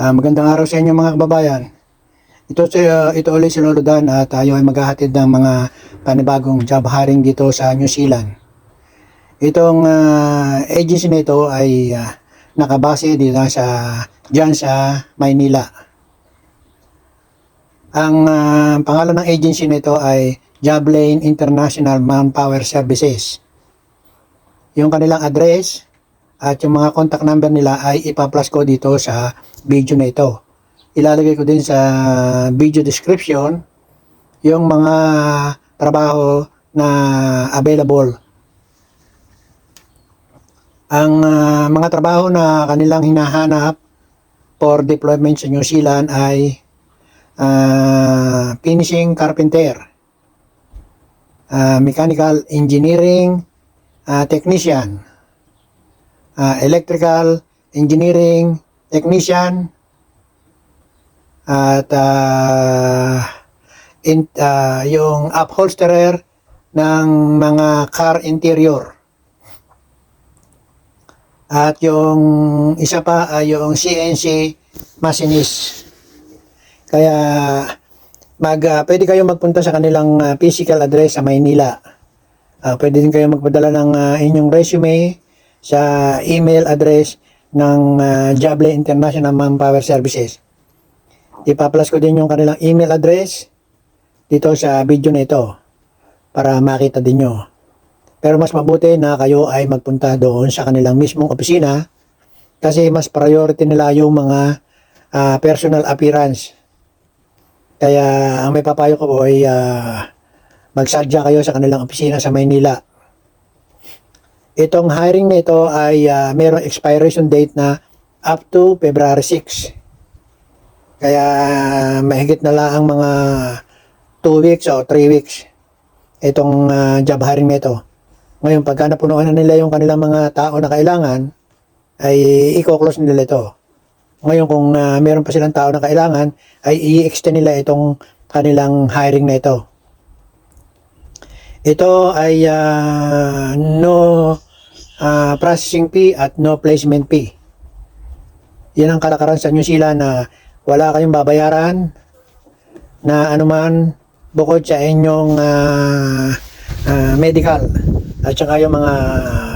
Magandang araw sa inyo mga kababayan. Ito ulit si Lolo Dan at tayo ay maghahatid ng mga panibagong job hiring dito sa New Zealand. Itong agency na ito ay nakabase dito dyan sa Maynila. Ang pangalan ng agency na ito ay Joblane International Manpower Services. Yung kanilang address at yung mga contact number nila ay ipa-plus ko dito sa video na ito. Ilalagay ko din sa video description yung mga trabaho na available. Ang mga trabaho na kanilang hinahanap for deployment sa New Zealand ay finishing carpenter, mechanical engineering technician, electrical engineering technician, at yung upholsterer ng mga car interior. At yung isa pa ay yung CNC machinist. Kaya pwede kayo magpunta sa kanilang physical address sa Maynila. Pwede din kayo magpadala ng inyong resume sa email address ng Joblane International Manpower Services. Ipa-plus ko din yung kanilang email address dito sa video na ito para makita din nyo. Pero mas mabuti na kayo ay magpunta doon sa kanilang mismong opisina kasi mas priority nila yung mga personal appearance. Kaya ang may papayo ko po ay magsadya kayo sa kanilang opisina sa Maynila. Itong hiring na ito ay mayroong expiration date na up to February 6. Kaya mahigit na lang ang mga 2 weeks o 3 weeks itong job hiring na ito. Ngayon, pagka napunuan na nila yung kanilang mga tao na kailangan, ay i-close nila ito. Ngayon, kung meron pa silang tao na kailangan, ay i-extend nila itong kanilang hiring na ito. Ito ay no processing fee at no placement fee. Yan ang kalakaran sa New Zealand na wala kayong babayaran na anuman bukod sa inyong medical at saka yung mga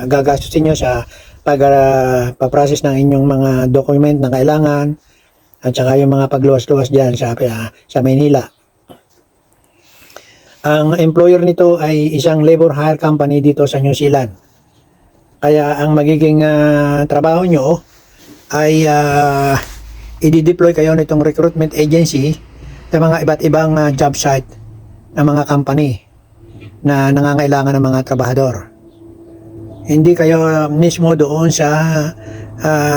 gagastusin nyo sa pag-process ng inyong mga document na kailangan at saka yung mga pagluwas-luwas dyan sa Maynila. Ang employer nito ay isang labor hire company dito sa New Zealand. Kaya ang magiging trabaho nyo ay i-deploy kayo nitong recruitment agency sa mga iba't ibang job site ng mga company na nangangailangan ng mga trabahador. Hindi kayo mismo doon sa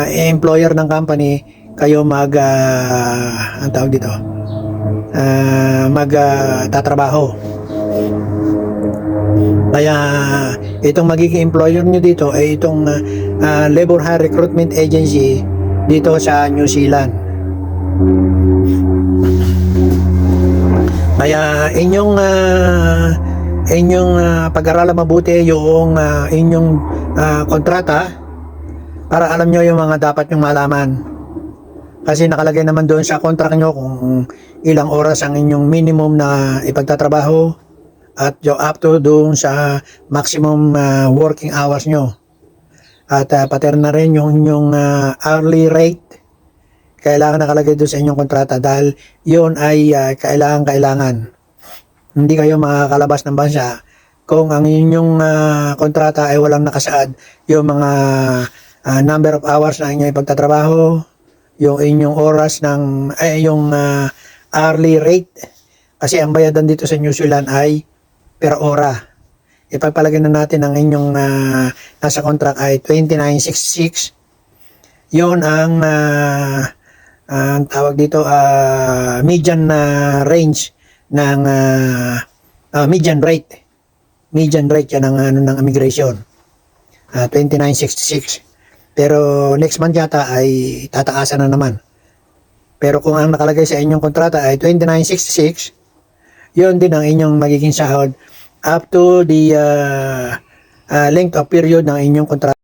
employer ng company kayo ang tawag dito, tatrabaho. Kaya itong magiging employer nyo dito ay itong labor hire recruitment agency dito sa New Zealand. Kaya inyong pag-aralan mabuti yung inyong kontrata para alam nyo yung mga dapat nyong malaman. Kasi nakalagay naman doon sa contract nyo kung ilang oras ang inyong minimum na ipagtatrabaho at up to doon sa maximum working hours nyo. At pati na rin yung inyong hourly rate kailangan nakalagay doon sa inyong kontrata dahil yun ay kailangan. Hindi kayo makakalabas ng bansa kung ang inyong kontrata ay walang nakasaad yung mga number of hours na inyong ipagtatrabaho, yung inyong oras yung hourly rate. Kasi ang bayadan dito sa New Zealand ay per ora. Ipagpalagay na natin ang inyong nasa contract ay 29.66. Yun ang tawag dito median range ng median rate yan ng immigration, 29.66. Pero next month yata ay tataasan na naman. Pero kung ang nakalagay sa inyong kontrata ay 29.66, yun din ang inyong magiging sahod up to the length of period ng inyong kontrata.